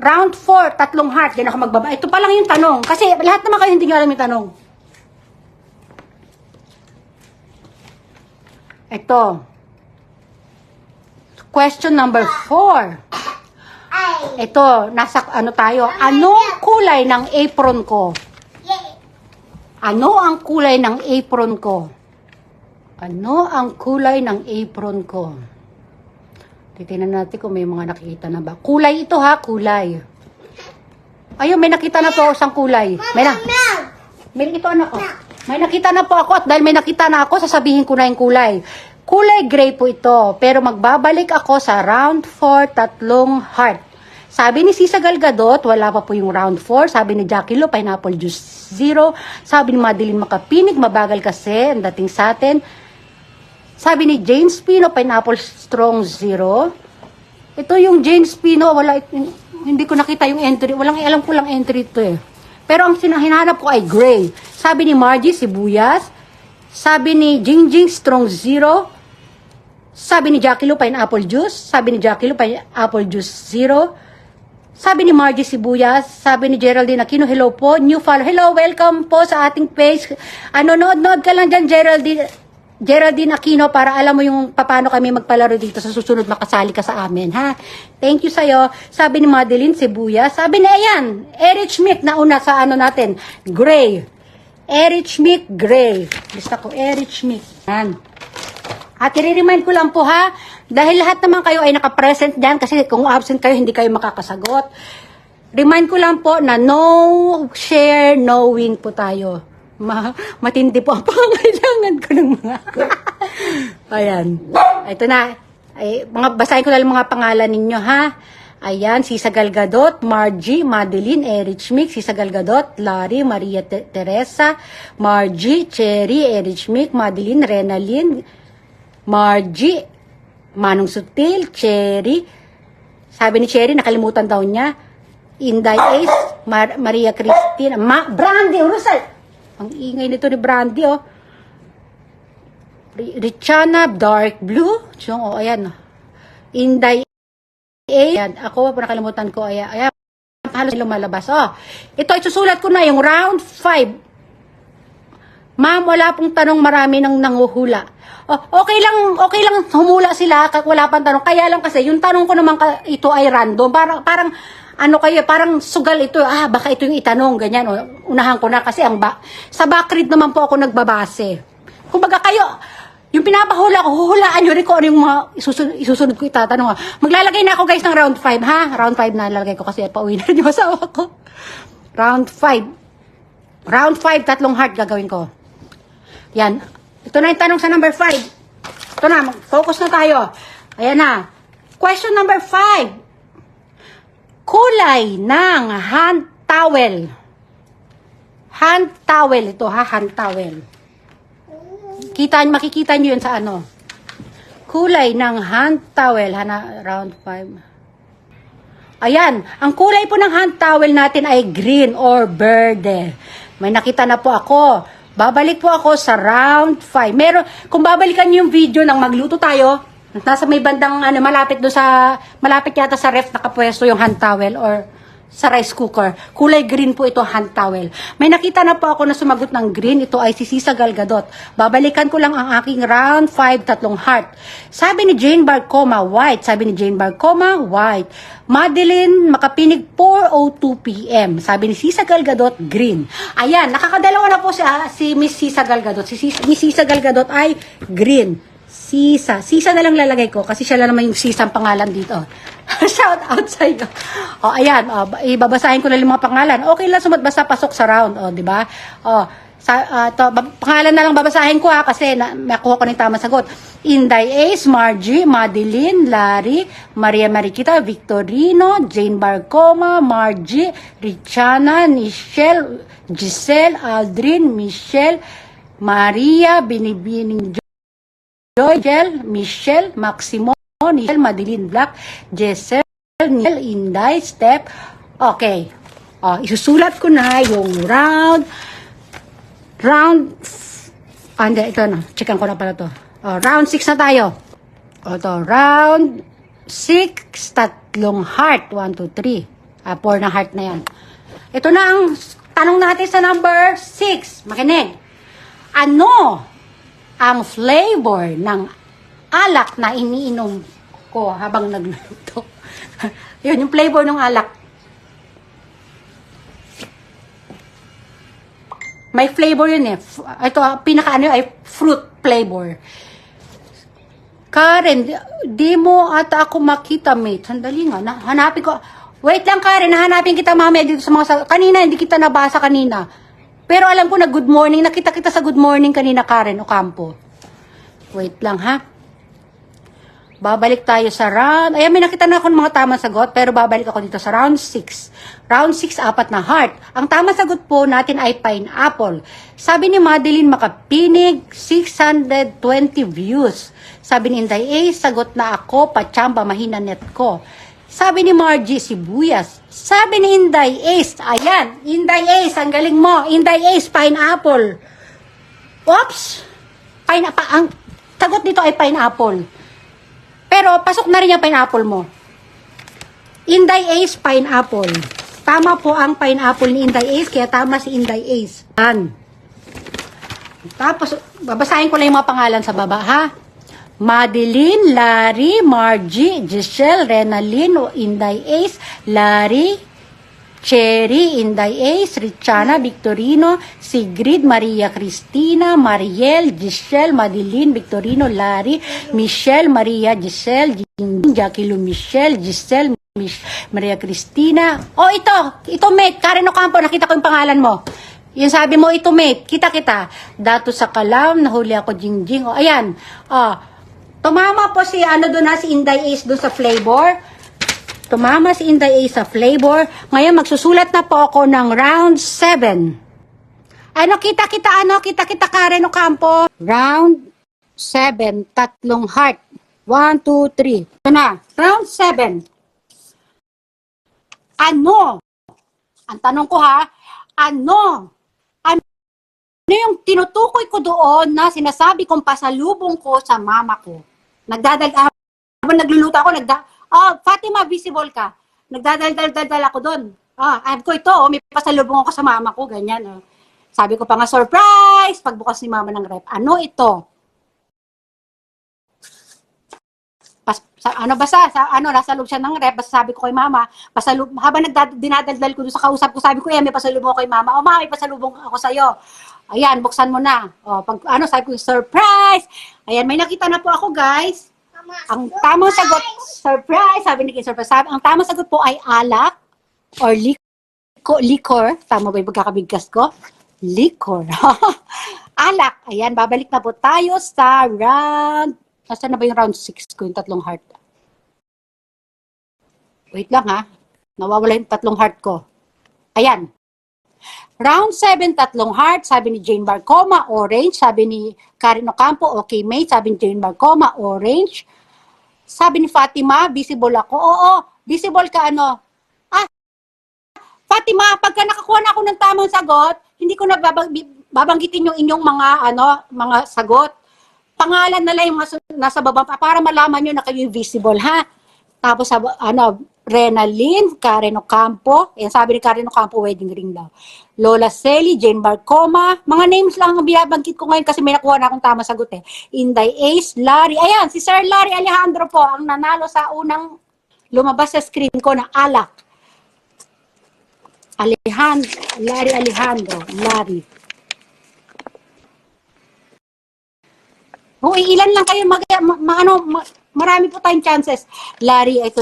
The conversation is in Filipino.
Round 4, tatlong heart. Diyan ako magbaba. Ito pa lang yung tanong. Kasi lahat naman kayo hindi nyo alam yung tanong. Ito. Question number 4. Ito, nasa ano tayo. Anong kulay ng apron ko? Ano ang kulay ng apron ko? Ano ang kulay ng apron ko? Titingnan natin kung may mga nakikita na ba. Kulay ito ha, kulay. Ayun, may nakita na po isang kulay. May ito anak ko. May nakita na po ako at dahil may nakita na ako, sasabihin ko na yung kulay. Kulay gray po ito, pero magbabalik ako sa round 4, tatlong heart. Sabi ni Sisa Galgadot, wala pa po yung round 4. Sabi ni Jackie Lo, pineapple juice 0. Sabi ni Madeline Makapinig, mabagal kasi ang dating sa atin. Sabi ni James Pino, pineapple strong 0. Ito yung James Pino, wala, hindi ko nakita yung entry. Walang alam ko lang entry ito eh. Pero ang hinahanap ko ay gray. Sabi ni Margie, sibuyas. Sabi ni Jingjing, strong 0. Sabi ni Jackie Lo, pineapple juice. Sabi ni Jackie Lo, pineapple juice 0. Sabi ni Margie, sibuyas. Sabi ni Geraldine Aquino, hello po. New follower. Hello, welcome po sa ating page. Nood ka lang dyan, Geraldine Aquino, para alam mo yung paano kami magpalaro dito sa susunod, makasali ka sa amin, ha? Thank you sa'yo. Sabi ni Madeline, sibuyas. Sabi ni ayan, Erich Mick, nauna sa ano natin, gray. Erich Mick, gray. Lista ko, Erich Mick. Yan. At i-remind ko lang po ha, dahil lahat naman kayo ay nakapresent dyan, kasi kung absent kayo, hindi kayo makakasagot. Remind ko lang po na no share, no win po tayo. Matindi po ang pangangailangan ko ng mga... Ayan. Ito na. Ay, basahin ko na lang mga pangalan ninyo ha. Ayan, Sisa Galgadot, Margie, Madeline, Erich Mick, Sisa Galgadot, Larry, Maria Teresa, Margie, Cherry, Erich Mick, Madeline, Renalyn, Margie, Manong Sutil, Cherry. Sabi ni Cherry, nakalimutan daw niya. Inday Ace, Maria Cristina, Brandy, Rosal. Ang ingay nito ni Brandy, oh. Richana, dark blue. Oh, ayan. Inday Ace. Ayan, ako, nakalimutan ko. Ayan, halos lumalabas. Oh, ito, isusulat ko na yung round 5. Ma'am, wala pong tanong, marami nang nanguhula. Oh, okay lang humula sila, wala pang tanong. Kaya lang kasi, yung tanong ko naman ito ay random. Parang ano kayo, parang sugal ito. Baka ito yung itanong, ganyan. O, unahan ko na kasi sa backread naman po ako nagbabase. Kumbaga kayo, yung pinapahula ko, huhulaan nyo rin kung ano yung mga isusunod ko itatanong. Maglalagay na ako guys ng round 5, ha? Round 5 na lalagay ko kasi pauwi na yung asawa ko. Round 5. Round 5, tatlong heart gagawin ko. Yan. Ito na yung tanong sa number 5. Ito na, focus na tayo. Ayan na. Question number 5. Kulay ng hand towel. Hand towel ito ha, hand towel. Makikita nyo yun sa ano. Kulay ng hand towel. Round 5. Ayan, ang kulay po ng hand towel natin ay green or verde. May nakita na po ako. Babalik po ako sa round 5. Kung babalikan niyo yung video ng magluto tayo, nasa may bandang malapit yata sa ref nakapwesto yung hand towel or sa rice cooker. Kulay green po ito, hand towel. May nakita na po ako na sumagot ng green. Ito ay si Sisa Galgadot. Babalikan ko lang ang aking round 5, tatlong heart. Sabi ni Jane Barcoma, white. Sabi ni Jane Barcoma, white. Madeline Makapinig, 4:02 p.m. Sabi ni Sisa Galgadot, green. Ayan, nakakadalawa na po si Miss Sisa Galgadot. Si Miss Sisa Galgadot ay green. Sisa na lang lalagay ko kasi siya lang naman yung Sisa ang pangalan dito. Shout out sa iyo. Ayan, ibabasahin ko na yung mga pangalan. Okay lang basta pasok sa round, di ba? Pangalan na lang babasahin ko kasi nakuha ko ng tamang sagot. Inday Ace, Margie, Madeline, Larry, Maria Mariquita, Victorino, Jane Barcoma, Margie, Richana, Michelle, Giselle, Aldrin, Michelle, Maria, Binibining Joyel, Michelle, Maximo, Michelle, Madeline Black, Jessel, Niel, Inday, Step. Okay. Isusulat ko na yung ito na. Checkan ko na pala to. Round 6 na tayo. Ito, round 6, tatlong heart. 1, 2, 3. 4 na heart na yan. Ito na ang tanong natin sa number 6. Makinig. Ano ang flavor ng alak na iniinom ko habang nagluluto? Yun, yung flavor ng alak. May flavor yun eh. Ito, pinaka-ano ay fruit flavor. Karen, di mo ata ako makita, mate. Sandali nga, hanapin ko. Wait lang, Karen, hanapin kita mamaya dito sa mga... Kanina, hindi kita nabasa kanina. Pero alam ko na good morning. Nakita kita sa good morning kanina, Karen Ocampo. Wait lang, ha? Babalik tayo sa round. Ayan, may nakita na ako ng mga tamang sagot, pero babalik ako dito sa round 6. Round 6, 4 na heart. Ang tamang sagot po natin ay pineapple. Sabi ni Madeline Makapinig, 620 views. Sabi ni Inday A, sagot na ako, pachamba, mahina net ko. Sabi ni Margie, sibuyas. Sabi ni Inday Ace, ayan, Inday Ace, ang galing mo. Inday Ace, pineapple. Oops! Ang sagot dito ay pineapple. Pero, pasok na rin yung pineapple mo. Inday Ace, pineapple. Tama po ang pineapple ni Inday Ace, kaya tama si Inday Ace. Tapos, babasahin ko lang yung mga pangalan sa baba, ha? Madeline, Larry, Margie, Giselle, Renalyn, Inday Ace, Larry, Cherry, Inday Ace, Richana, Victorino, Sigrid, Maria Cristina, Mariel, Giselle, Madeline, Victorino, Larry, Michelle, Maria, Giselle, Jackie Lu, Michelle, Giselle, Maria Cristina. Oh, ito mate, Karen Ocampo, nakita ko yung pangalan mo. Yung sabi mo, ito mate, kita. Dato sa kalam, nahuli ako, Jingjing. Oh, ayan. Tumama po si, doon na, si Inday Ace doon sa flavor. Tumama si Inday Ace sa flavor. Ngayon, magsusulat na po ako ng round 7. Kita, Karen Ocampo. Round 7, 3 heart. 1, 2, 3. Ito na, round 7. Ano? Ang tanong ko ha, ano yung tinutukoy ko doon na sinasabi kong pasalubong ko sa mama ko? Habang nagluluto ako, Fatima, visible ka. Nagdadal ako doon. Ko ito, may pasalubong ako sa mama ko, ganyan. Sabi ko pa nga, surprise! Pagbukas ni mama ng rep. Ano ito? Nasa loob siya ng rep, basta sabi ko kay mama, habang dinadaldal ko doon sa kausap ko, sabi ko, may pasalubong ako kay mama. Mama, may pasalubong ako sa'yo. Ayan, buksan mo na. Sabi ko, surprise! Ayan, may nakita na po ako, guys. Ang tamang sagot, surprise, sabi ni Kim, surprise. Ang tamang sagot po ay alak or liquor. Tama ba yung pagkakabigkas ko? Liquor. Alak. Ayan, babalik na po tayo sa round. Nasaan na ba yung round 6 ko, yung 3 heart? Wait lang ha. Nawawala yung 3 heart ko. Ayan. Round 7, 3 heart. Sabi ni Jane Barcoma, orange. Sabi ni Karen Ocampo, okay mate. Sabi ni Jane Barcoma, orange. Sabi ni Fatima, visible ako. Oo, visible ka Fatima, pagka nakakuha na ako ng tamang sagot, hindi ko na babanggitin yung inyong mga sagot. Pangalan na lang yung nasa baba para malaman nyo na kayo yung visible, ha? Tapos, Renalyn, Karen Ocampo. Sabi ni Karen Ocampo, wedding ring daw. Lola Celi, Jane Barcoma. Mga names lang ang binabangkit ko ngayon kasi may nakuha na akong tama sagot eh. Inday Ace, Larry. Ayan, si Sir Larry Alejandro po ang nanalo sa unang lumabas sa screen ko na alak. Larry Alejandro. Larry. Ilan lang kayo marami po tayong chances. Larry, ito